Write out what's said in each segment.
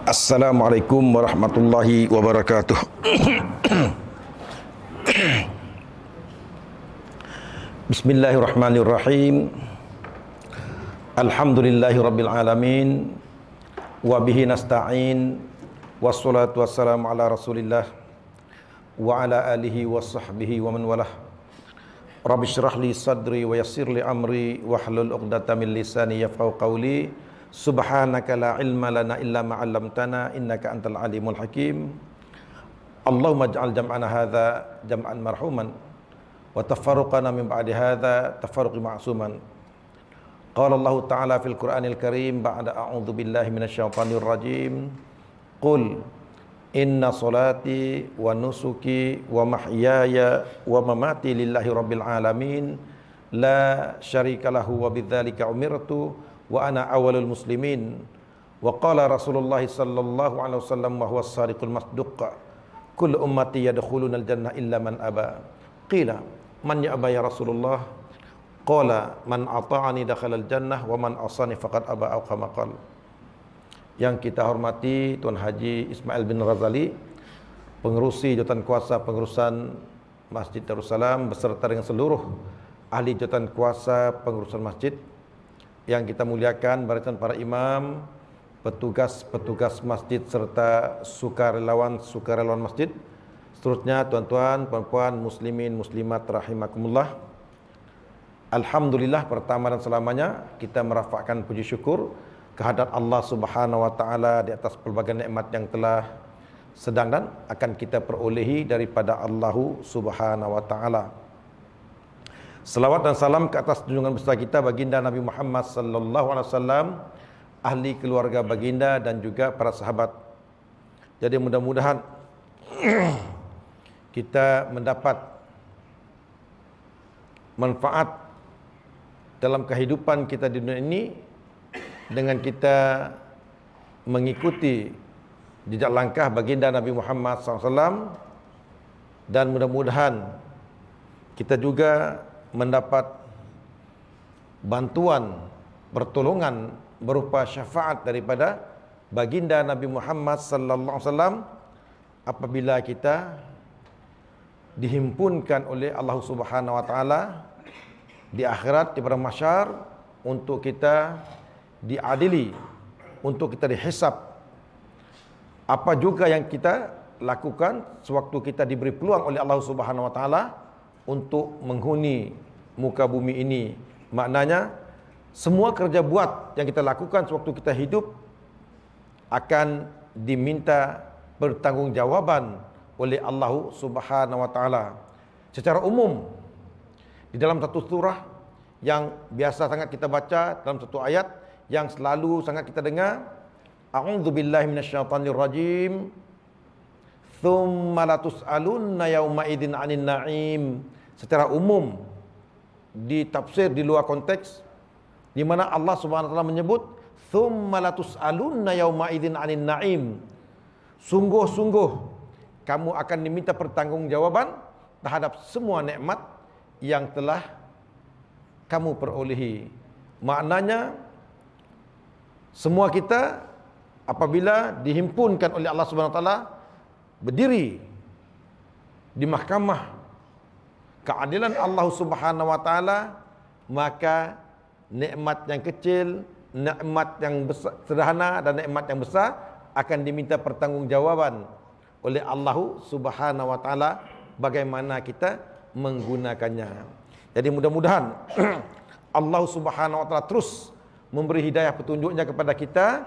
Assalamualaikum warahmatullahi wabarakatuh. Bismillahirrahmanirrahim. Alhamdulillahi rabbil alamin. Wa bihi nasta'in. Wassalatu wassalamu ala rasulillah wa ala alihi wa sahbihi wa man walah. Rabbi syrah li sadri wa yassir li amri wahlul 'uqdatam min lisani yafqahu qawli. Subhanaka la ilma lana illa ma 'allamtana innaka antal alimul hakim. Allahumma ij'al jam'ana hadza jam'an marhuman wa tafarruqana min ba'di hadza tafarruqan ma'suman. Qala Allah ta'ala fil Qur'anil Karim ba'da a'udzu billahi minasyaitonir rajim. Qul inna salati wa nusuki wa mahyaya wa mamati lillahi rabbil alamin la syarika lahu wa bidzalika umirtu wa ana awalul muslimin. Wa qala Rasulullah sallallahu alaihi wasallam wa huwa as-sadiqul masduq, kullu ummati yadkhuluna al-jannah illa man aba. Qila man ya aba ya Rasulullah? Qala man ata'ani dakhala al-jannah wa man asani faqad aba, au kama qala. Yang kita hormati Tuan Haji Ismail bin Razali, pengerusi jawatan kuasa pengurusan Masjid Darussalam beserta dengan seluruh ahli jawatan kuasa pengurusan masjid. Yang kita muliakan barisan para imam, petugas-petugas masjid serta sukarelawan masjid. Seterusnya tuan-tuan, puan-puan, muslimin, muslimat rahimakumullah. Alhamdulillah, pertama dan selamanya kita merafakkan puji syukur kehadrat Allah Subhanahu wa taala di atas pelbagai nikmat yang telah sedang dan akan kita perolehi daripada Allah Subhanahu wa taala. Selawat dan salam ke atas junjungan besar kita baginda Nabi Muhammad sallallahu alaihi wasallam, ahli keluarga baginda dan juga para sahabat. Jadi mudah-mudahan kita mendapat manfaat dalam kehidupan kita di dunia ini dengan kita mengikuti jejak langkah baginda Nabi Muhammad SAW, dan mudah-mudahan kita juga mendapat bantuan, pertolongan berupa syafaat daripada baginda Nabi Muhammad sallallahu alaihi wasallam apabila kita dihimpunkan oleh Allah Subhanahu wa taala di akhirat, di padang mahsyar, untuk kita diadili, untuk kita dihisab apa juga yang kita lakukan sewaktu kita diberi peluang oleh Allah Subhanahu wa taala untuk menghuni muka bumi ini. Maknanya semua kerja buat yang kita lakukan sewaktu kita hidup akan diminta pertanggungjawaban oleh Allah Subhanahu wa taala. Secara umum di dalam satu surah yang biasa sangat kita baca, dalam satu ayat yang selalu sangat kita dengar, a'udzubillahi minasyaitonir rajim, tsumma latus'alunna yauma idzin 'anil na'im. Secara umum ditafsir di luar konteks, di mana Allah Subhanahu wa taala menyebut tsumma latus'alunna yauma idzin 'anil na'im. Sungguh-sungguh kamu akan diminta pertanggungjawaban terhadap semua nikmat yang telah kamu perolehi. Maknanya semua kita apabila dihimpunkan oleh Allah Subhanahu wa taala berdiri di mahkamah keadilan Allah Subhanahu wa taala, maka nikmat yang kecil, nikmat yang besar, sederhana, dan nikmat yang besar akan diminta pertanggungjawaban oleh Allah Subhanahu wa taala bagaimana kita menggunakannya. Jadi mudah-mudahan Allah Subhanahu wa taala terus memberi hidayah petunjuknya kepada kita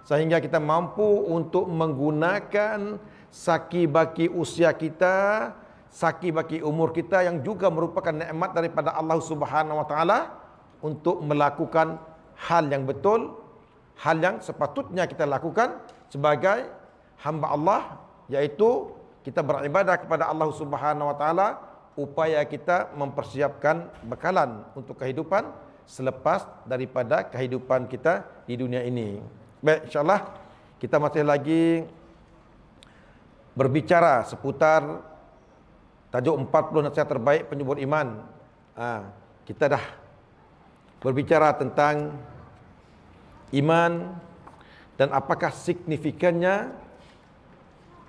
sehingga kita mampu untuk menggunakan saki baki usia kita, saki baki umur kita yang juga merupakan nikmat daripada Allah Subhanahu wa taala untuk melakukan hal yang betul, hal yang sepatutnya kita lakukan sebagai hamba Allah, yaitu kita beribadah kepada Allah Subhanahu wa taala, upaya kita mempersiapkan bekalan untuk kehidupan selepas daripada kehidupan kita di dunia ini. Baik, insyaallah kita masih lagi berbicara seputar tajuk 40 nasihat terbaik penyubur iman. Kita dah berbicara tentang iman, dan apakah signifikannya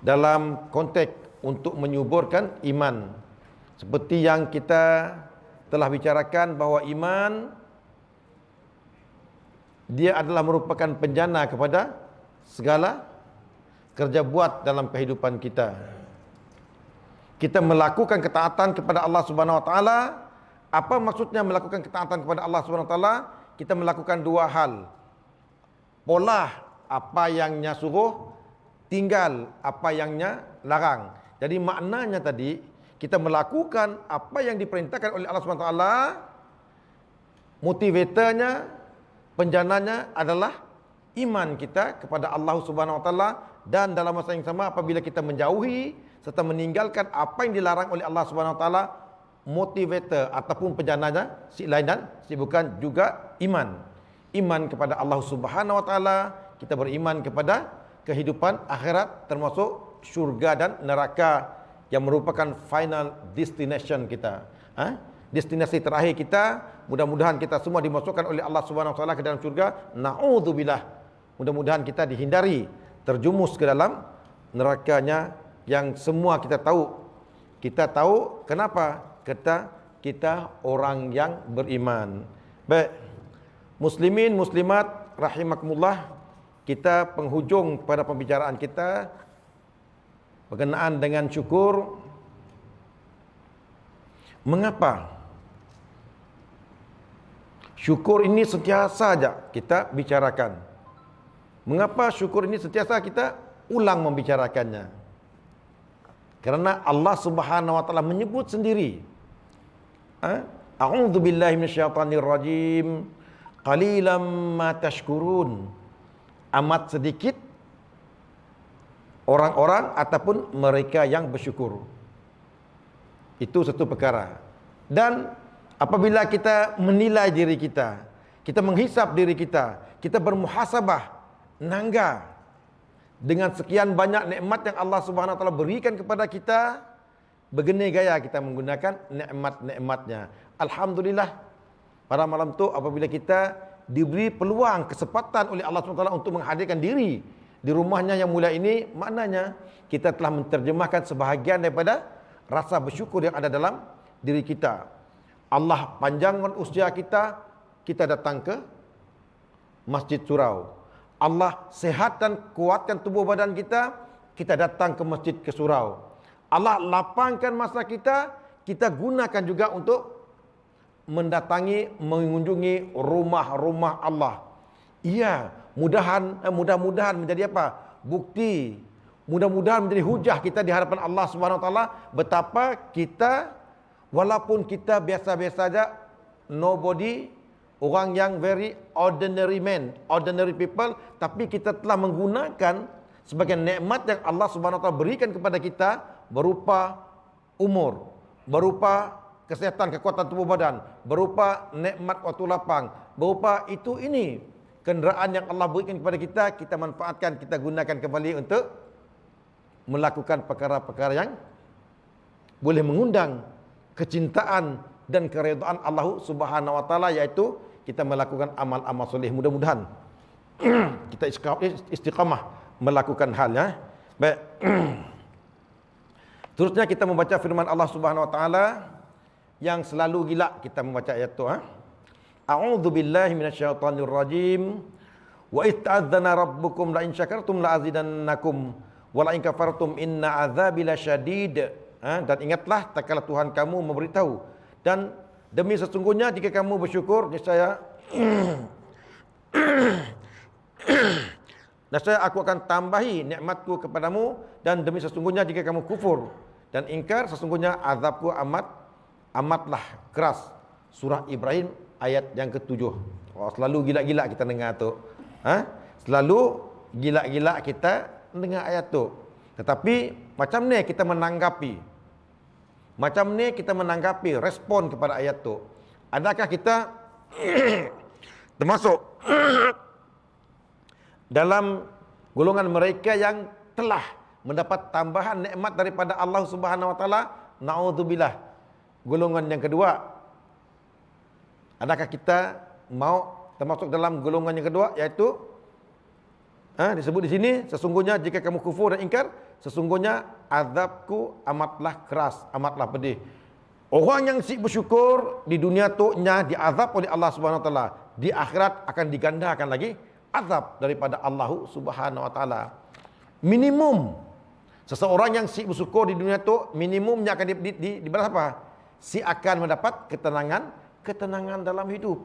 dalam konteks untuk menyuburkan iman. Seperti yang kita telah bicarakan bahawa iman dia adalah merupakan penjana kepada segala kerja buat dalam kehidupan kita. Kita melakukan ketaatan kepada Allah Subhanahu Wa Taala. Apa maksudnya melakukan ketaatan kepada Allah Subhanahu Wa Taala? Kita melakukan dua hal. Pola apa yangnya suruh, tinggal apa yangnya larang. Jadi maknanya tadi kita melakukan apa yang diperintahkan oleh Allah Subhanahu Wa Taala. Motivatornya, penjananya adalah iman kita kepada Allah Subhanahu Wa Taala, dan dalam masa yang sama apabila kita menjauhi serta meninggalkan apa yang dilarang oleh Allah Subhanahu Wa Taala, motivator ataupun penjananya si lain dan si bukan juga iman. Iman kepada Allah Subhanahu Wa Taala, kita beriman kepada kehidupan akhirat termasuk syurga dan neraka yang merupakan final destination kita. Destinasi terakhir kita, mudah-mudahan kita semua dimasukkan oleh Allah Subhanahu Wa Taala ke dalam syurga. Naudzubillah. Mudah-mudahan kita dihindari terjumus ke dalam nerakanya yang semua kita tahu. Kita tahu kenapa? Kita orang yang beriman. Baik. Muslimin, muslimat rahimakumullah, kita penghujung pada pembicaraan kita berkenaan dengan syukur. Mengapa syukur ini sentiasa saja kita bicarakan? Mengapa syukur ini sentiasa kita ulang membicarakannya? Karena Allah Subhanahu Wa Taala menyebut sendiri, A'udzu billahi minasyaitonir rajim, qalilan ma tashkurun. Amat sedikit orang-orang ataupun mereka yang bersyukur. Itu satu perkara. Dan apabila kita menilai diri kita, kita menghisap diri kita bermuhasabah, nangga dengan sekian banyak nikmat yang Allah Subhanahu Wa Taala berikan kepada kita, begini gaya kita menggunakan nikmat-nikmatnya. Alhamdulillah, pada malam tu apabila kita diberi peluang, kesempatan oleh Allah Subhanahu Wa Taala untuk menghadirkan diri di rumahnya yang mulia ini, maknanya kita telah menterjemahkan sebahagian daripada rasa bersyukur yang ada dalam diri kita. Allah panjangkan usia kita, kita datang ke Masjid Surau. Allah sehatkan, kuatkan tubuh badan kita, kita datang ke masjid ke surau. Allah lapangkan masa kita, kita gunakan juga untuk mendatangi, mengunjungi rumah-rumah Allah. Iya, mudah-mudahan menjadi apa? Bukti. Mudah-mudahan menjadi hujah kita di hadapan Allah Subhanahu Wa Taala betapa kita, walaupun kita biasa-biasa saja, nobody, orang yang very ordinary man, ordinary people, tapi kita telah menggunakan sebagai nikmat yang Allah Subhanahu Wa Taala berikan kepada kita berupa umur, berupa kesehatan, kekuatan tubuh badan, berupa nikmat waktu lapang, berupa itu ini kenderaan yang Allah berikan kepada kita, kita manfaatkan, kita gunakan kembali untuk melakukan perkara-perkara yang boleh mengundang kecintaan dan keredaan Allah Subhanahu Wa Taala, iaitu kita melakukan amal-amal soleh. Mudah-mudahan kita istiqamah melakukan halnya. Baik. Terusnya kita membaca firman Allah Subhanahu Wa Taala yang selalu gila kita membaca ayat itu. A'udzu billahi minasyaitonir rajim. Wa itta'adzana rabbukum la in syakartum la azidannakum wa la in kafartum inna azabi lasyadid. Dan ingatlah tak kala Tuhan kamu memberitahu, dan demi sesungguhnya jika kamu bersyukur, nescaya aku akan tambahi nikmatku kepadamu, dan demi sesungguhnya jika kamu kufur dan ingkar, sesungguhnya azabku amatlah keras. Surah Ibrahim ayat yang ke-7. Selalu gila-gila kita dengar tu. Selalu gila-gila kita dengar ayat tu. Tetapi macam ni kita menanggapi. Macam ni kita menanggapi, respon kepada ayat tu. Adakah kita termasuk dalam golongan mereka yang telah mendapat tambahan nikmat daripada Allah Subhanahu Wa Taala? Naudzubillah. Golongan yang kedua, adakah kita mau termasuk dalam golongan yang kedua, iaitu Disebut di sini, sesungguhnya jika kamu kufur dan ingkar, sesungguhnya azabku amatlah keras, amatlah pedih. Orang yang si bersyukur di dunia tu nya diazab oleh Allah Subhanahu wa taala, di akhirat akan digandakan lagi azab daripada Allah Subhanahu wa taala. Minimum seseorang yang si bersyukur di dunia tu minimumnya akan dibalas apa? Si akan mendapat ketenangan dalam hidup.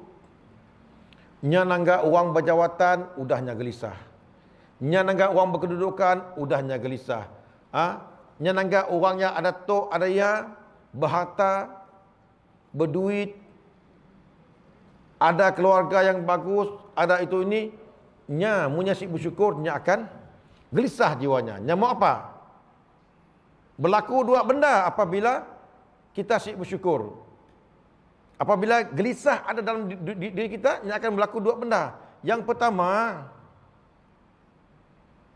Nya nangga uang berjawatan udahnya gelisah. Nya nangga uang berkedudukan udahnya gelisah. Nya nangga orangnya ada tok, ada ya, berharta, berduit, ada keluarga yang bagus, ada itu ini, nya munya si bersyukur, nya akan gelisah jiwanya. Nya mau apa? Berlaku dua benda apabila kita si bersyukur. Apabila gelisah ada dalam diri kita, nya akan berlaku dua benda. Yang pertama,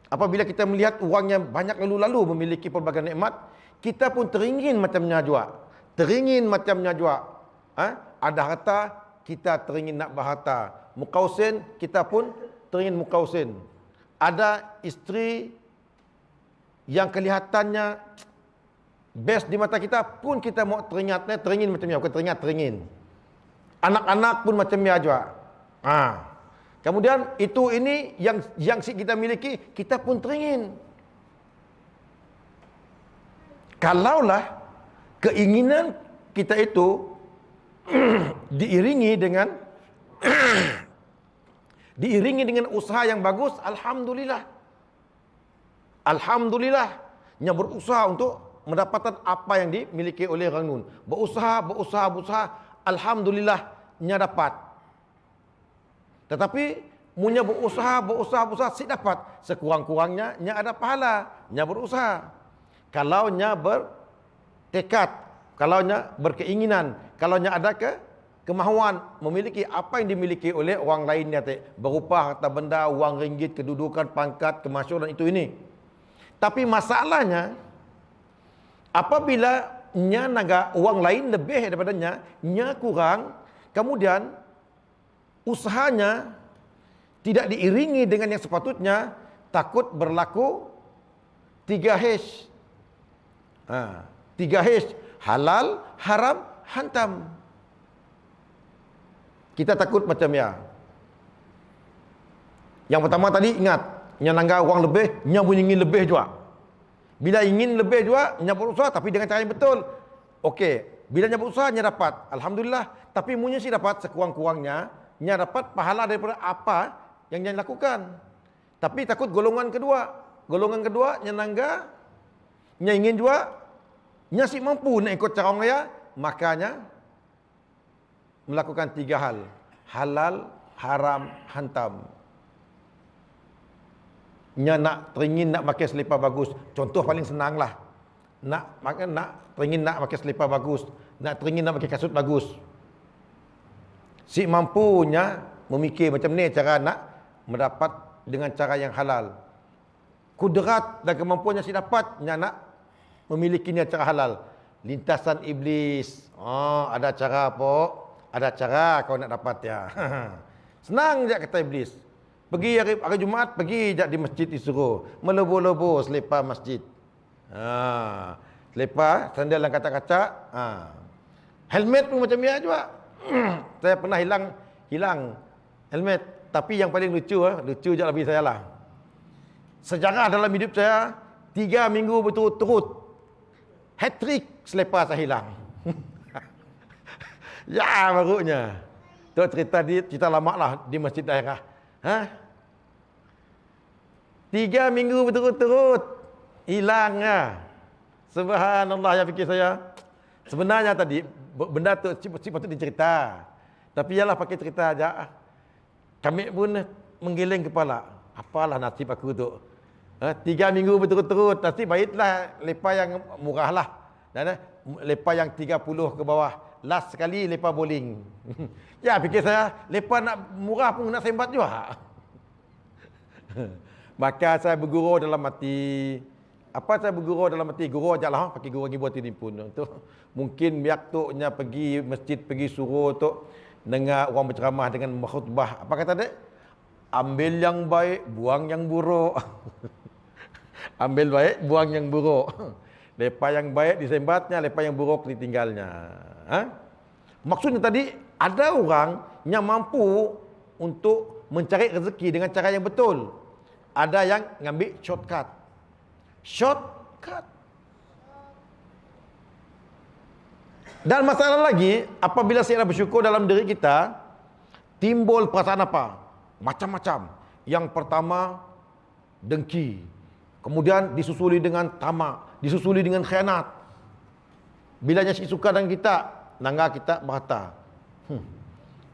apabila kita melihat orang yang banyak lalu-lalu memiliki pelbagai nikmat, kita pun teringin macamnya juga. Teringin macamnya juga. Ada harta, kita teringin nak berharta. Mukausin, kita pun teringin mukausin. Ada isteri yang kelihatannya best di mata kita pun kita mau teringin macamnya. Bukan teringin. Anak-anak pun macamnya juga. Kemudian ini yang kita miliki, kita pun teringin. Kalaulah keinginan kita itu diiringi dengan usaha yang bagus, alhamdulillah. Alhamdulillah, nya berusaha untuk mendapatkan apa yang dimiliki oleh orang nun. Berusaha, alhamdulillah nya dapat. Tetapi munya berusaha si dapat, sekurang-kurangnya nya ada pahala, nya berusaha. Kalau nya bertekad, kalau nya berkeinginan, kalau nya ada kemahuan memiliki apa yang dimiliki oleh orang lainnya, berupa harta benda, wang ringgit, kedudukan, pangkat, kemasyhuran itu ini. Tapi masalahnya apabila nya naga uang lain lebih daripada nya kurang, kemudian usahanya tidak diiringi dengan yang sepatutnya, takut berlaku 3H. 3H, halal, haram, hantam. Kita takut macam ya. Yang pertama tadi ingat, nya nangga uang lebih, nya pun ingin lebih juga. Bila ingin lebih juga, nya berusaha tapi dengan cara yang betul. Okey, bila nya berusaha, nya dapat. Alhamdulillah. Tapi munya sih dapat sekurang-kurangnya, nya dapat pahala daripada apa yang nya lakukan. Tapi takut golongan kedua. Golongan kedua, nya nangga, nya ingin juga, nya si mampu nak ikut cara orang raya, makanya melakukan 3 hal. Halal, haram, hantam. Nya nak teringin nak pakai selipar bagus. Contoh paling senanglah. Nak teringin nak pakai selipar bagus, nak teringin nak pakai kasut bagus. Si mampunya memikir macam ni cara nak mendapat dengan cara yang halal. Kudrat dan kemampuannya si dapat, nya nak memilikinya cara halal. Lintasan iblis. Ada cara apa? Ada cara kau nak dapat ya. Senang je kata iblis. Pergi hari Jumaat, pergi je di masjid disuruh. Melebu-lebu selipar masjid. Selipar, sandal yang kacak-kacak. Helmet pun macam ni juga. Saya pernah hilang helmet. Tapi yang paling lucu je lebih saya lah. Sejarah dalam hidup saya, 3 minggu berturut-turut hat-trick selipar saya hilang. Ya barunya. Tu cerita lama lah di masjid daerah. 3 minggu berturut-turut hilang ya. Subhanallah, ya fikir saya. Sebenarnya tadi benda tu patut dicerita. Tapi ialah pakai cerita aja. Kami pun menggeleng kepala. Apalah nasib aku tu. 3 minggu berturut-turut. Nasib baiklah lepas yang murah lah. Dan lepas yang 30 ke bawah. Last sekali lepas bowling. Ya fikir saya, lepas nak murah pun nak sembat juga. Maka saya bergurau dalam hati. Apa saya bergurau dalam hati? Gurau aja lah, pakai gurau ni buat ini pun. Tu mungkin biak tu nya pergi masjid, pergi suruh tu dengar orang berceramah dengan khutbah. Apa kata dia? Ambil yang baik, buang yang buruk. Ambil baik, buang yang buruk. Lepas yang baik disembatnya, lepas yang buruk ditinggalnya. Ha? Maksudnya tadi, ada orang yang mampu untuk mencari rezeki dengan cara yang betul. Ada yang ngambil shortcut. Shortcut. Dan masalah lagi, apabila saya bersyukur dalam diri kita, timbul perasaan apa? Macam-macam. Yang pertama, dengki. Kemudian disusuli dengan tamak, disusuli dengan khianat. Bilanya si suka dengan kita, nangga kita berkata,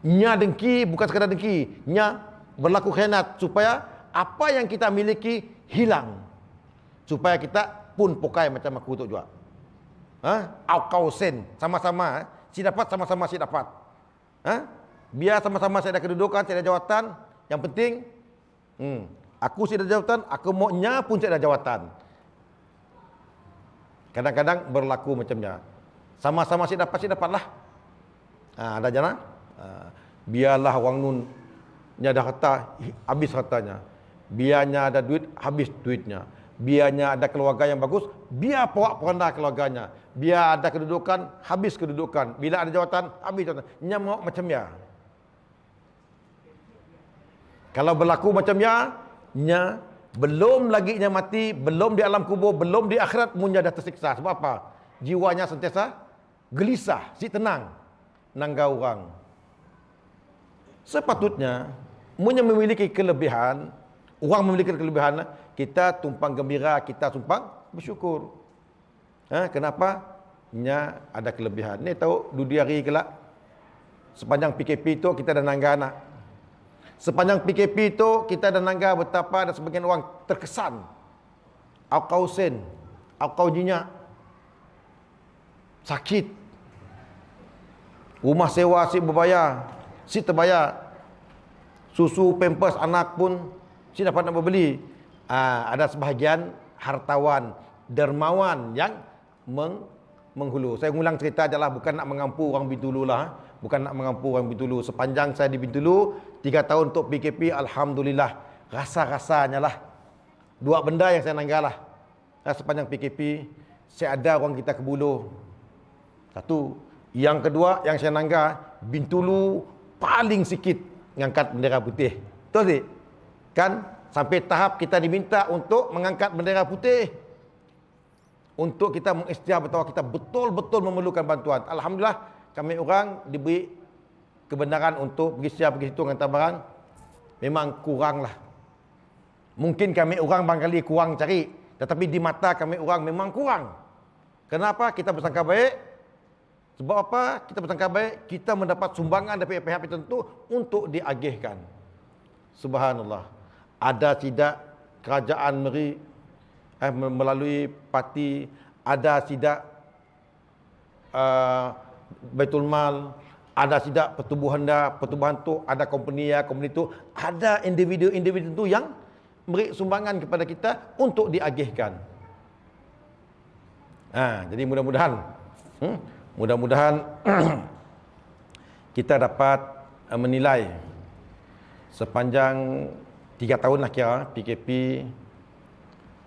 nya dengki bukan sekadar dengki, nya berlaku khianat supaya apa yang kita miliki hilang. Supaya kita pun pokai macam aku tu juga. Au kau sen, sama-sama si dapat, sama-sama si dapat. Biar sama-sama saya ada kedudukan, saya ada jawatan, yang penting aku si ada jawatan, aku maunya pun saya ada jawatan. Kadang-kadang berlaku macamnya. Sama-sama si dapatlah. Ada jana. Biarlah orang nun nya ada harta, habis hartanya. Biarnya ada duit, habis duitnya. Biarnya ada keluarga yang bagus, biar porak poranda keluarganya. Biar ada kedudukan, habis kedudukan. Bila ada jawatan, habis jawatan. Nya mau macam ya. Kalau berlaku macam ya, nya belum lagi nya mati, belum di alam kubur, belum di akhirat, munya dah tersiksa. Sebab apa? Jiwanya sentiasa gelisah, si tenang, nangga orang. Sepatutnya, munya memiliki kelebihan, orang memiliki kelebihan, kita tumpang gembira, kita tumpang bersyukur. Kenapa? Nya ada kelebihan. Ni tahu dudi hari kelak, sepanjang PKP itu kita dah nangga anak. Sepanjang PKP itu kita dah nangga betapa ada sebagian orang terkesan. Au kau sen, au kau jinyak, sakit, rumah sewa si berbayar, si terbayar, susu pampers anak pun si dapat nak berbeli. Ada sebahagian hartawan, dermawan yang menghulu. Saya ulang cerita adalah bukan nak mengampu orang Bintulu lah. Bukan nak mengampu orang Bintulu. Sepanjang saya di Bintulu, 3 tahun untuk PKP, Alhamdulillah. Rasa-rasanya lah. 2 benda yang saya nanggalah. Sepanjang PKP, saya ada orang kita ke Buluh. 1. Yang kedua, yang saya nangga, Bintulu paling sikit mengangkat bendera putih. Betul tak? Kan? Sampai tahap kita diminta untuk mengangkat bendera putih. Untuk kita mengisytiar bahawa kita betul-betul memerlukan bantuan. Alhamdulillah, kami orang diberi kebenaran untuk pergi situ hantar barang. Memang kuranglah. Mungkin kami orang barangkali kurang cari, tetapi di mata kami orang memang kurang. Kenapa? Kita bersangka baik. Sebab apa? Kita bersangka baik, kita mendapat sumbangan dari pihak-pihak tertentu untuk diagihkan. Subhanallah. Ada tidak kerajaan melalui parti, ada tidak Baitul Mal, ada tidak pertubuhan tu, ada company tu, ada individu tu yang beri sumbangan kepada kita untuk diagihkan. Jadi mudah-mudahan kita dapat menilai sepanjang 3 tahun lah kira PKP,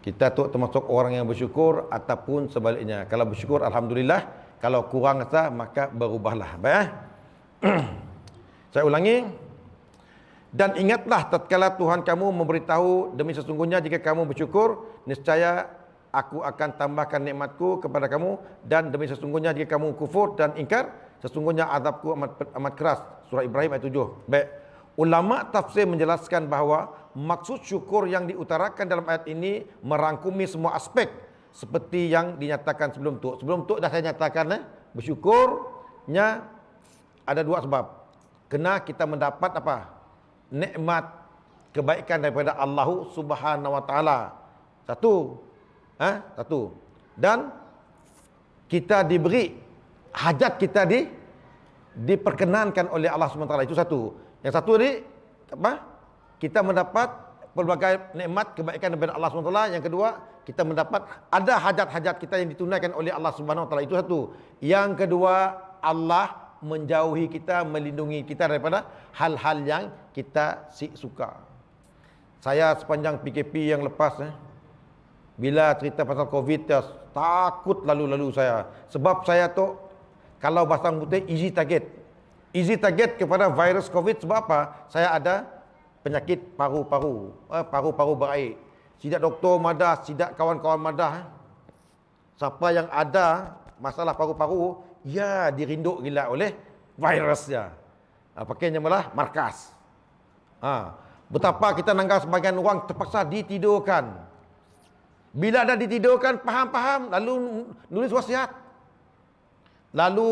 kita tu termasuk orang yang bersyukur ataupun sebaliknya. Kalau bersyukur, Alhamdulillah. Kalau kurang rasa, maka berubahlah. Baik. Saya ulangi. Dan ingatlah tatkala Tuhan kamu memberitahu, demi sesungguhnya jika kamu bersyukur, niscaya aku akan tambahkan nikmatku kepada kamu, dan demi sesungguhnya jika kamu kufur dan ingkar, sesungguhnya azabku amat keras. Surah Ibrahim ayat 7. Baik. Ulama tafsir menjelaskan bahawa maksud syukur yang diutarakan dalam ayat ini merangkumi semua aspek seperti yang dinyatakan sebelum tu. Sebelum tu dah saya nyatakan bersyukurnya ada 2 sebab. Kena kita mendapat apa? Nikmat kebaikan daripada Allah Subhanahu wa taala. Satu. Dan kita diberi hajat kita diperkenankan oleh Allah Subhanahu wa taala. Itu satu. Yang satu ni apa? Kita mendapat pelbagai nikmat kebaikan daripada Allah Subhanahu wa taala. Yang kedua, kita mendapat ada hajat-hajat kita yang ditunaikan oleh Allah Subhanahu wa taala. Itu satu. Yang kedua, Allah menjauhi kita, melindungi kita daripada hal-hal yang kita suka. Saya sepanjang PKP yang lepas, bila cerita pasal COVID, takut lalu-lalu saya. Sebab saya tu, kalau bahasa putih, easy target. Easy target kepada virus COVID sebab apa? Saya ada penyakit paru-paru, paru-paru berair. Sidak doktor madah, sidak kawan-kawan madah. Siapa yang ada masalah paru-paru, ya dirinduk gila oleh virusnya. Pakainya malah markas. Betapa kita nanggap sebagian orang terpaksa ditidurkan. Bila dah ditidurkan, faham-faham, lalu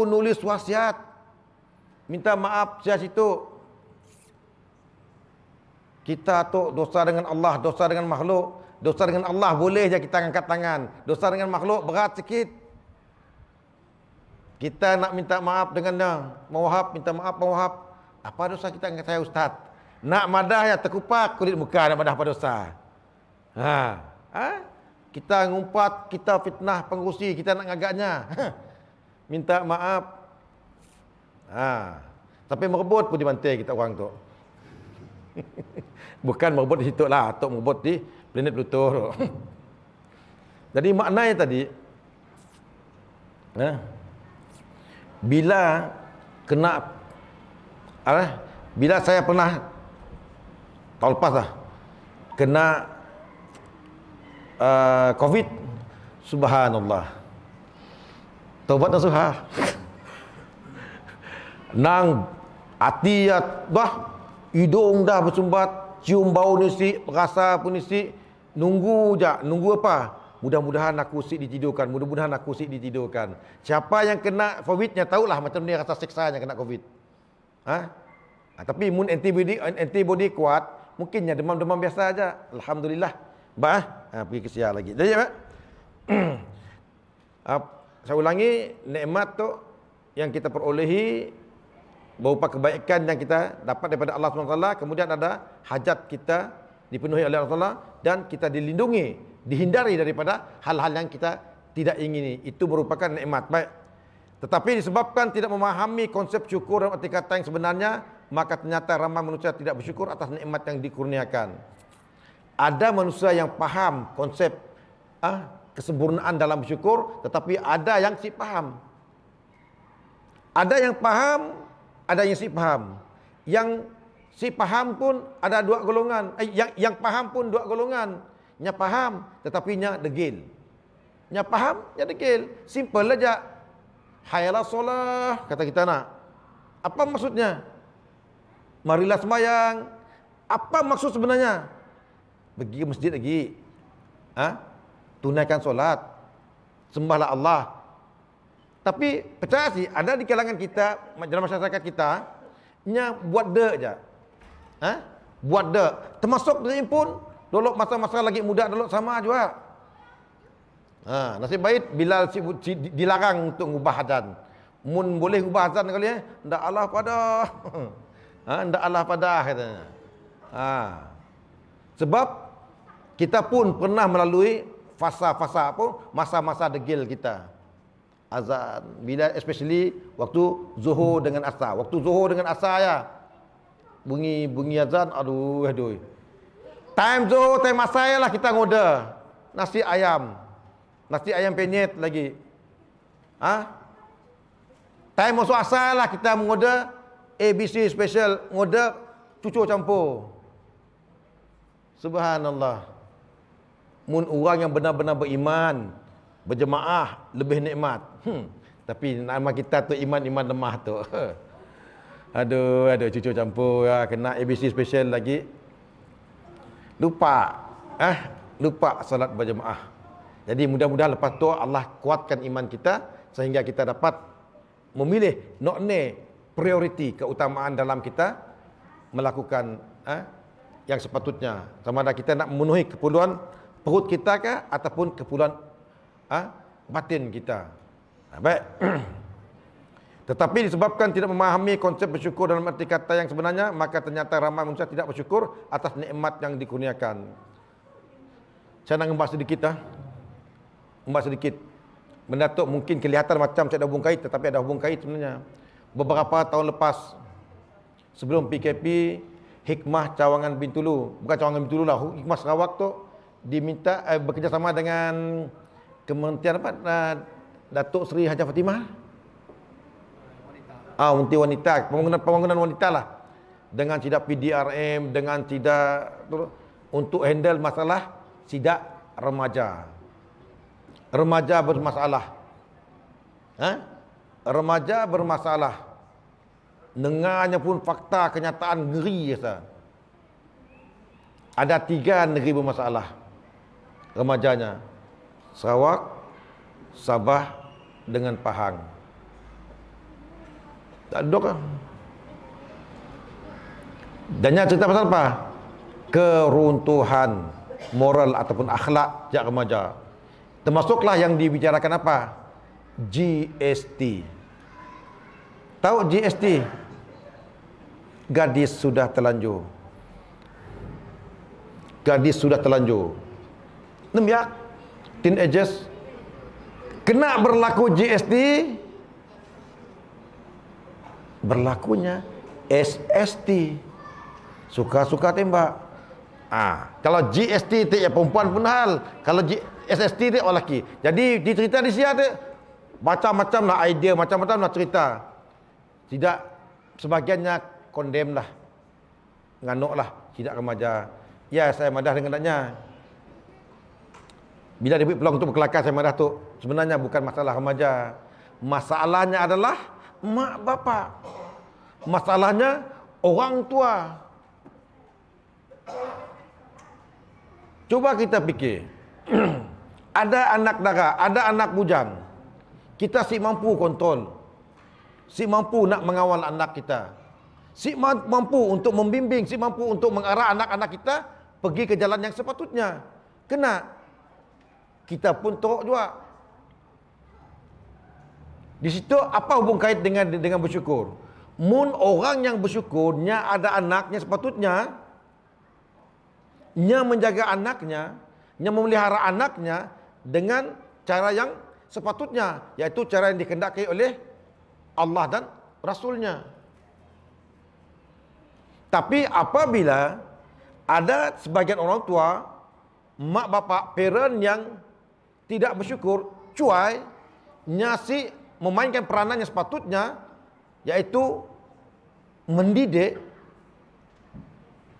nulis wasiat. Minta maaf sia situ. Kita tu dosa dengan Allah, dosa dengan makhluk. Dosa dengan Allah boleh je kita angkat tangan. Dosa dengan makhluk berat sikit. Kita nak minta maaf dengan dia. Mawahab, minta maaf mawahab. Apa dosa kita angkat saya ustaz? Nak madah ya terkupak kulit muka nak madah apa dosa? Kita ngumpat, kita fitnah pengurusi, kita nak ngagaknya. Minta maaf. Tapi merebut pun dibantai kita orang tu. Bukan merebut di situ lah, atau merebut di planet Pluto tu. Jadi maknanya tadi, bila kena, bila saya pernah tahun lepas lah kena COVID, subhanallah, taubat nasuha. Nang hati dah, hidung dah bersumbat, cium bau nisi, rasa pun nisi, nunggu apa? Mudah-mudahan aku sik ditidurkan, mudah-mudahan aku sik ditidurkan. Siapa yang kena COVID-nya tahulah macam ni rasa seksanya kena COVID. Tapi imun antibody kuat, mungkinnya demam-demam biasa aja. Alhamdulillah. Pergi ke siar lagi. Jadi saya ulangi, nikmat tu yang kita perolehi berupa kebaikan yang kita dapat daripada Allah SWT, kemudian ada hajat kita dipenuhi oleh Allah SWT, dan kita dilindungi, dihindari daripada hal-hal yang kita tidak ingini. Itu merupakan nikmat. Baik. Tetapi disebabkan tidak memahami konsep syukur dan arti kata yang sebenarnya, maka ternyata ramai manusia tidak bersyukur atas nikmat yang dikurniakan. Ada manusia yang faham konsep kesempurnaan dalam bersyukur, tetapi ada yang si faham. Ada yang faham, ada yang si faham. Yang si faham pun ada dua golongan. Yang faham pun dua golongan. Nya faham tetapi nya degil. Nya faham, nya degil. Simple aja. Hayalah solah, kata kita nak. Apa maksudnya? Marilah sembahyang. Apa maksud sebenarnya? Pergi ke masjid lagi. Tunaikan solat. Sembahlah Allah. Tapi percaya sih, ada di kalangan kita, dalam masyarakat kita, nya buat dek je. Buat dek. Termasuk dia pun, dulu masa-masa lagi muda dulu sama juga. Nasib baik Bilal dilarang untuk ngubah azan. Mun boleh ubah azan kali ndak Allah pada. Ndak Allah pada katanya. Sebab kita pun pernah melalui fasa-fasa masa-masa degil kita. Azan bila especially waktu zuhur dengan asar. Waktu zuhur dengan asar ya. Bunyi azan, aduh. Time zuhur, time asar lah kita ngoda. Nasi ayam penyet lagi. Time masuk asar lah kita mengoda ABC special, ngoda cucur campur. Subhanallah. Mun orang yang benar-benar beriman, berjemaah lebih nikmat. Tapi nama kita tu iman lemah tu. Aduh, cucur campur ya, kena ABC special lagi. Lupa salat berjemaah. Jadi mudah-mudahan lepas tu Allah kuatkan iman kita sehingga kita dapat memilih prioriti keutamaan dalam kita melakukan yang sepatutnya. Sama ada kita nak memenuhi keperluan perut kita ke ataupun keperluan batin kita. Baik. Tetapi disebabkan tidak memahami konsep bersyukur dalam arti kata yang sebenarnya, maka ternyata ramai manusia tidak bersyukur atas nikmat yang dikurniakan. Saya nak membahas sedikit Benda tu mungkin kelihatan macam tak ada hubung kait, tetapi ada hubung kait sebenarnya. Beberapa tahun lepas sebelum PKP, Hikmah Cawangan Bintulu, bukan Cawangan Bintulu lah, Hikmah Sarawak tu diminta bekerjasama dengan Kementerian apa? Datuk Seri Hajah Fatimah. Menteri Wanita, pembangunan wanita lah. Dengan tidak PDRM, dengan tidak untuk handle masalah sidak remaja. Remaja bermasalah. Remaja bermasalah. Dengarnya pun fakta kenyataan ngeri rasa. Ada 3 negeri bermasalah remajanya. Sarawak, Sabah dengan Pahang. Tak duduk lah. Dan yang cerita pasal apa? Keruntuhan moral ataupun akhlak sejak remaja. Termasuklah yang dibicarakan apa? GST. Tahu GST? Gadis sudah terlanjur. Gadis sudah terlanjur. Nembiak teenagers kena berlaku GST, berlakunya SST, suka-suka tembak. Kalau GST tu ya perempuan pun hal, kalau SST tu orang lelaki. Jadi dicerita di sini tu macam-macam lah idea, macam-macam lah cerita. Tidak sebagiannya condemn lah, nganuk lah, tidak remaja. Ya, saya madah dengan adanya. Bila diberi peluang untuk berkelakar, saya madah tu sebenarnya bukan masalah remaja. Masalahnya adalah mak bapak. Masalahnya orang tua. Coba kita fikir. Ada anak dara, ada anak bujang. Kita si mampu kontrol. Si mampu nak mengawal anak kita. Si mampu untuk membimbing, si mampu untuk mengarah anak-anak kita pergi ke jalan yang sepatutnya. Kena kita pun teruk juga. Di situ apa hubung kait dengan bersyukur? Mun orang yang bersyukurnya ada anaknya sepatutnya, nya menjaga anaknya, nya memelihara anaknya dengan cara yang sepatutnya, yaitu cara yang dikehendaki oleh Allah dan Rasulnya. Tapi apabila ada sebagian orang tua, mak bapak, parent yang tidak bersyukur, cuai, nyasi memainkan peranan yang sepatutnya, yaitu mendidik,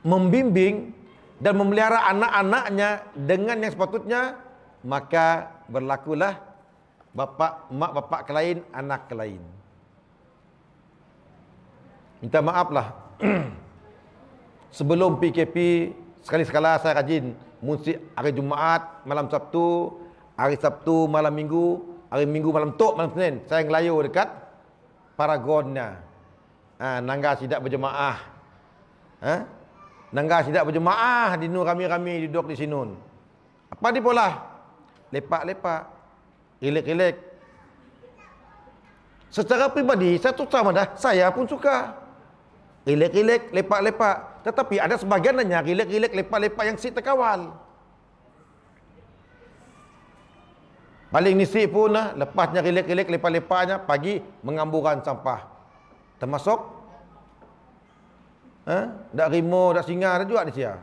membimbing dan memelihara anak-anaknya dengan yang sepatutnya, maka berlakulah mak bapak ke lain, anak ke lain. Minta maaflah. Sebelum PKP, sekali-sekala saya rajin musik hari Jumaat, malam Sabtu, hari Sabtu, malam Minggu, hari Minggu, malam Tok, malam Senin. Saya ngelayu dekat Paragonnya. Nangga sidak berjemaah. Nangga sidak berjemaah di nu rami-rami duduk di sinun. Apa di pola? Lepak-lepak. Rilek-rilek. Secara pribadi, saya tu sama dah. Saya pun suka. Rilek-rilek, lepak-lepak. Tetapi ada sebagiannya rilek-rilek, lepak-lepak yang si terkawal. Paling nisik pun lepasnya rilek-rilek, lepak-lepaknya pagi mengamburan sampah. Termasuk dak rimau, dak singa ada juga di sia.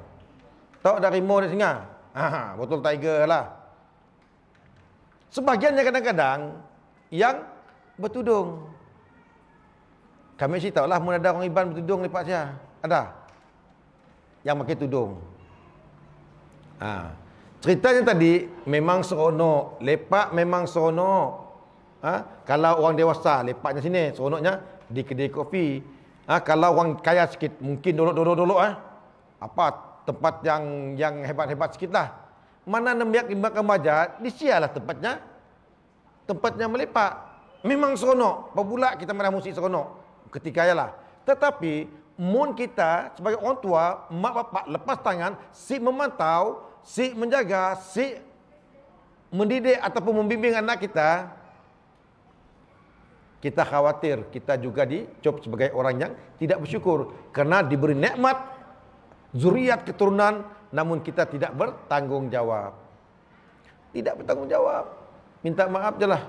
Tahu dak rimau, dak singa? Betul tiger lah. Sebagiannya kadang-kadang yang bertudung. Kami sih tahu lah, mun ada orang Iban bertudung lepak sia. Ada yang pakai tudung. Ceritanya tadi memang seronok, lepak memang seronok. Kalau orang dewasa lepaknya sini, seronoknya di kedai kopi. Kalau orang kaya sikit, mungkin dolok-dolok apa tempat yang hebat-hebat sikit lah. Mana nembiak imbak remaja, di sialah tempatnya melepak. Memang seronok. Pabula kita malah musik seronok ketika yalah. Tetapi mun kita sebagai orang tua, mak bapak lepas tangan, si memantau, si menjaga, si mendidik ataupun membimbing anak kita, kita khawatir kita juga dicop sebagai orang yang tidak bersyukur kerana diberi nikmat zuriat keturunan namun kita tidak bertanggung jawab. Tidak bertanggung jawab. Minta maaf je lah.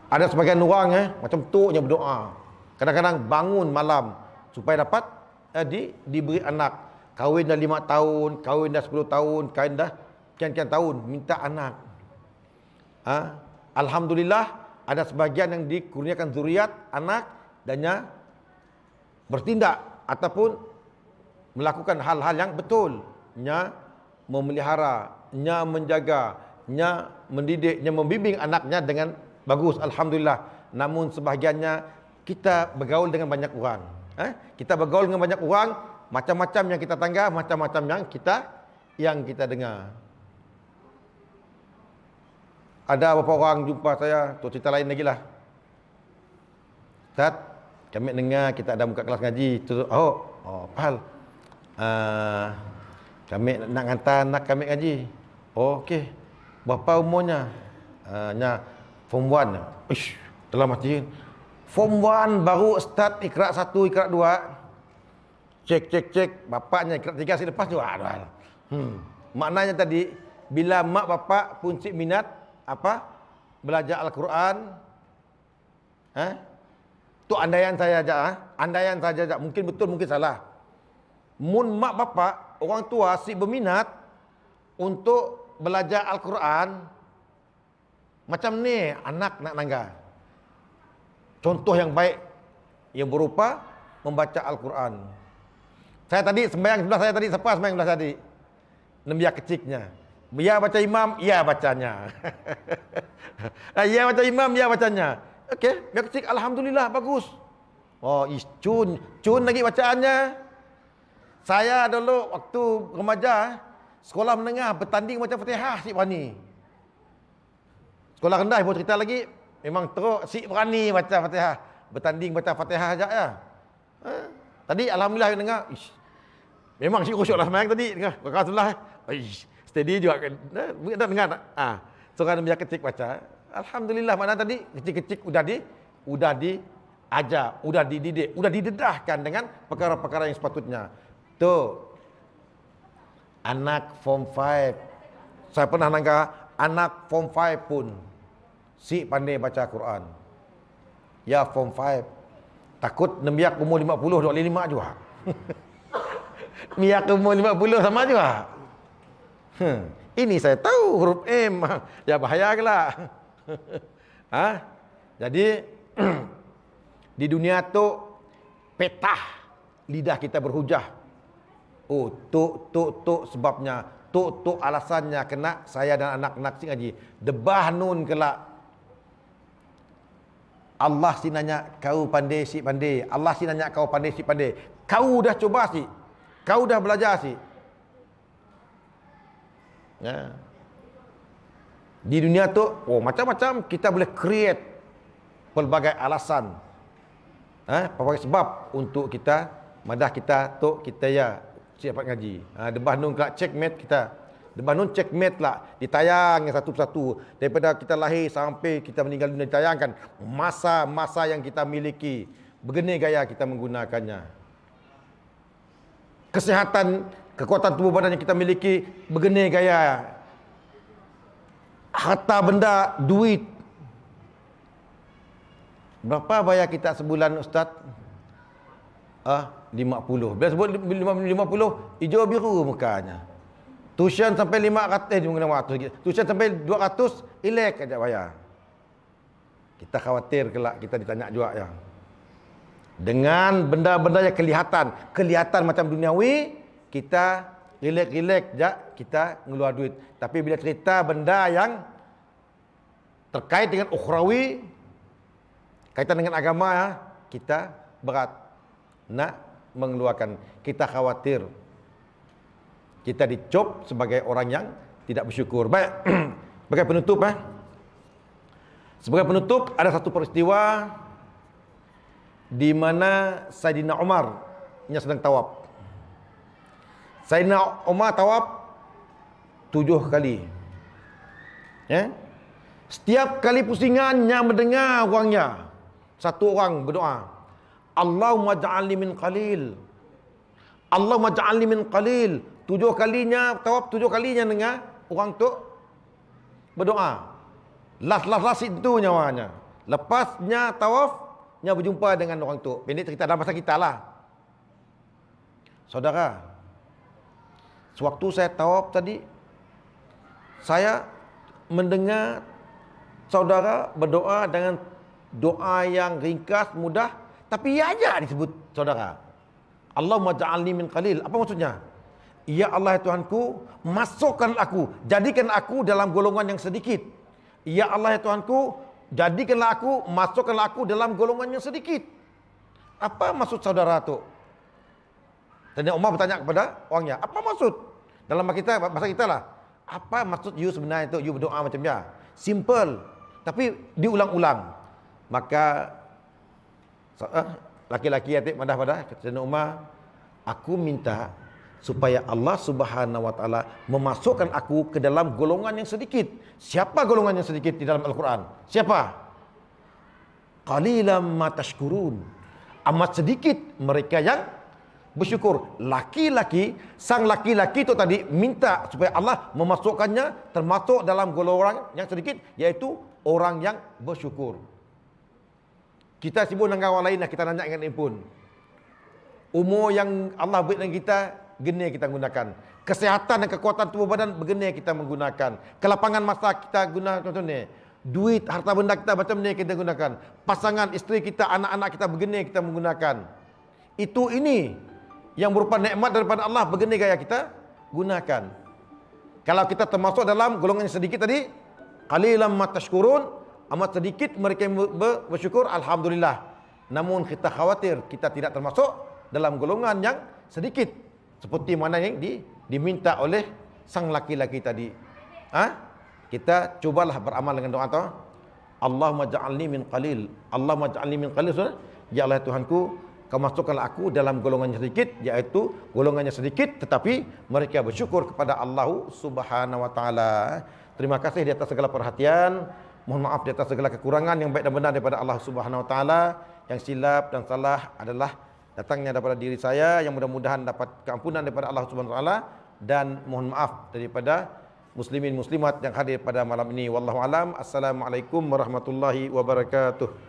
Ada sebagian orang macam tu yang berdoa. Kadang-kadang bangun malam supaya dapat diberi anak. Kahwin dah 5 tahun, kahwin dah 10 tahun, kahwin dah sekian-sekian tahun, minta anak. Alhamdulillah, ada sebagian yang dikurniakan zuriat, anak, dannya bertindak ataupun melakukan hal-hal yang betul. Nya memelihara, nya menjaga, nya mendidik, nya membimbing anaknya dengan bagus, alhamdulillah. Namun sebahagiannya kita bergaul dengan banyak orang. Kita bergaul dengan banyak orang, macam-macam yang kita tangga, macam-macam yang kita dengar. Ada beberapa orang jumpa saya, tu cerita lain lagi lah. Ustaz, kami dengar kita ada buka kelas ngaji. Pahal. Kami nak hantar anak kami ngaji. Okey. Berapa umurnya? Form 1. Ish, dalam hati. Form 1 baru start Iqra 1, Iqra 2. Cek. Bapaknya Iqra 3 selepas juga. Maknanya tadi, bila mak bapak puncit minat belajar Al-Quran, tu andaian saya aja, mungkin betul mungkin salah. Mun mak bapak orang tua si berminat untuk belajar Al-Quran, macam ni anak nak nangga. Contoh yang baik yang berupa membaca Al-Quran. Saya tadi sembahyang sebelah saya tadi, siapa sembahyang sebelah tadi? Nembia keciknya. Ya baca imam, ya bacanya. Ya baca imam, ya bacanya. Okey, biar kecil, alhamdulillah bagus. Cun lagi bacaannya. Saya dulu waktu remaja, sekolah menengah bertanding baca Fatihah si berani. Sekolah rendah ibu cerita lagi, memang teruk si berani baca Fatihah. Bertanding baca Fatihah aja ya. Tadi alhamdulillah dengar, memang si khusyuklah sembahyang tadi dengar. Rasulullah. Steady juga kan. Nak dengar tak? Seorang biar kecil baca. Alhamdulillah, mana tadi kecil-kecil udah diajar, udah dididik, udah didedahkan dengan perkara-perkara yang sepatutnya. Tu anak form 5. Saya pernah nangka anak form 5 pun si pandai baca Quran. Ya form 5. Takut nembiak umur 50 25 juga. Miak umur 50 sama juga. Ini saya tahu huruf M. Ya bahaya kelak. Jadi di dunia tu petah lidah kita berhujah. Tuk sebabnya, tuk alasannya kena saya dan anak-anak sing ngaji. Debah nun kelak. Allah si nanya kau pandai si pandai. Allah si nanya kau pandai si pandai. Kau dah coba si. Kau dah belajar si. Ya. Di dunia tu macam-macam kita boleh create pelbagai alasan, pelbagai sebab untuk kita madah kita tu kita ya siap ngaji. Debah nun kelak checkmate kita. Debah nun checkmate lah ditayang yang satu persatu daripada kita lahir sampai kita meninggal dunia ditayangkan masa-masa yang kita miliki, begini gaya kita menggunakannya. Kesihatan, kekuatan tubuh badan yang kita miliki, begini gaya. Harta benda, duit. Berapa bayar kita sebulan Ustaz? 50. Bila sebut 50, hijau biru mukanya. Tuition sampai 500, tuition sampai 200, elek aja bayar. Kita khawatir kelak kita ditanya juga ya. Dengan benda-benda yang kelihatan macam duniawi, kita relax je kita ngeluar duit. Tapi bila cerita benda yang terkait dengan ukhrawi, kaitan dengan agama, kita berat nak mengeluarkan. Kita khawatir kita dicop sebagai orang yang tidak bersyukur. Baik, sebagai penutup Sebagai penutup ada satu peristiwa di mana Saidina Umar sedang tawaf. Saidina Umar tawaf 7 kali. Ya. Setiap kali pusingannya mendengar orangnya, satu orang berdoa, Allahumma ja'alni min qalil. Allahumma ja'alni min qalil. 7 kalinya tawaf, 7 kalinya dengar orang tu berdoa. Last itu nyawanya. Lepasnya tawaf, nya berjumpa dengan orang tu. Pendek cerita dalam masa kita lah. Saudara, sewaktu saya tawaf tadi, saya mendengar saudara berdoa dengan doa yang ringkas, mudah, tapi ya aja disebut saudara. Allahumma ja'alni min qalil. Apa maksudnya? Ya Allah ya Tuhanku, masukkan aku, jadikan aku dalam golongan yang sedikit. Ya Allah ya Tuhanku, jadikanlah aku, masukkanlah aku dalam golongan yang sedikit. Apa maksud saudara tu? Dan Umar bertanya kepada orangnya, apa maksud? Dalam bahasa kita lah, apa maksud you sebenarnya itu? You berdoa macam ya, simple, tapi diulang-ulang. Maka laki-laki atik madah pada Sayyidina Umar, aku minta supaya Allah Subhanahu wa taala memasukkan aku ke dalam golongan yang sedikit. Siapa golongan yang sedikit di dalam Al-Quran? Siapa? Qalilan ma tashkurun. Amat sedikit mereka yang bersyukur. Sang laki-laki itu tadi minta supaya Allah memasukkannya termasuk dalam golongan yang sedikit, yaitu orang yang bersyukur. Kita sibuk dengan orang lain, kita nanya dengan pun. Umur yang Allah beri dengan kita, geni kita gunakan. Kesehatan dan kekuatan tubuh badan, begini kita menggunakan. Kelapangan masa kita guna macam ni. Duit, harta benda kita macam ni kita gunakan. Pasangan, isteri kita, anak-anak kita, begini kita menggunakan. Ini yang berupa nikmat daripada Allah, begini gaya kita gunakan. Kalau kita termasuk dalam golongan yang sedikit tadi, qalilan ma tashkurun, amat sedikit mereka yang bersyukur, alhamdulillah. Namun kita khawatir kita tidak termasuk dalam golongan yang sedikit, seperti mana yang diminta oleh sang laki-laki tadi. Kita cubalah beramal dengan doa tu. Allahumma ja'alni min qalil. Allahumma ja'alni min qalil. Ya Allah Tuhanku, Kau masukkanlah aku dalam golongan yang sedikit, iaitu golongannya sedikit tetapi mereka bersyukur kepada Allah Subhanahu wa taala. Terima kasih di atas segala perhatian. Mohon maaf di atas segala kekurangan. Yang baik dan benar daripada Allah Subhanahu wa taala. Yang silap dan salah adalah datangnya daripada diri saya, yang mudah-mudahan dapat keampunan daripada Allah Subhanahu wa taala, dan mohon maaf daripada muslimin muslimat yang hadir pada malam ini. Wallahu alam. Assalamualaikum warahmatullahi wabarakatuh.